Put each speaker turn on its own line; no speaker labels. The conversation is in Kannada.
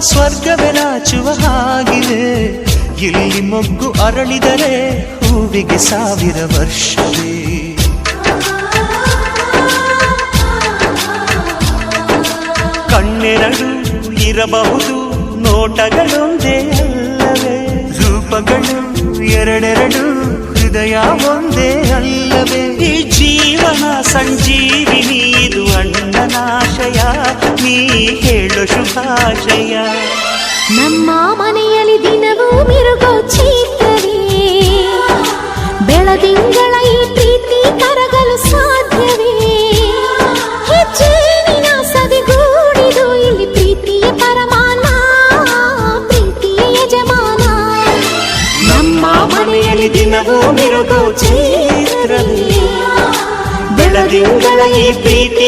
ಸ್ವರ್ಗವೇ ನಾಚುವ ಹಾಗಿವೆ. ಇಲ್ಲಿ ಮೊಗ್ಗು ಅರಳಿದರೆ ಹೂವಿಗೆ 1000 ವರ್ಷವೇ. ಕಣ್ಣೆರಡು ಇರಬಹುದು, ನೋಟಗಳೊಂದೇ ಅಲ್ಲವೇ? ರೂಪಗಳು ಎರಡೆರಡು, ಹೃದಯ ಒಂದೇ ಅಲ್ಲವೇ? ಈ ಜೀವನ ಸಂಜೀವಿನಿ, ಇದು ಅಣ್ಣನಾಶಯ, ನೀ ಹೇಳು ಶುಭಾಶಯ.
ನಮ್ಮ ಮನೆಯಲ್ಲಿ ದಿನವೂ ಮಿರುಗೋ ಚೈತ್ರವೇ, ಬೆಳದಿಂಗಳ ಈ ಪ್ರೀತಿ ಕರಗಲು ಸಾಧ್ಯವೇ? ಹೆಜ್ಜೇನಿನ ಸದಿಗೂಡಿದು ಇಲ್ಲಿ ಪ್ರೀತಿಯ ಪರಮಾನ, ಪ್ರೀತಿಯ ಯಜಮಾನ.
ನಮ್ಮ ಮನೆಯಲ್ಲಿ ದಿನವೂ ಮಿರುಗೋ ಚೈತ್ರವೇ, ಬೆಳದಿಂಗಳ ಈ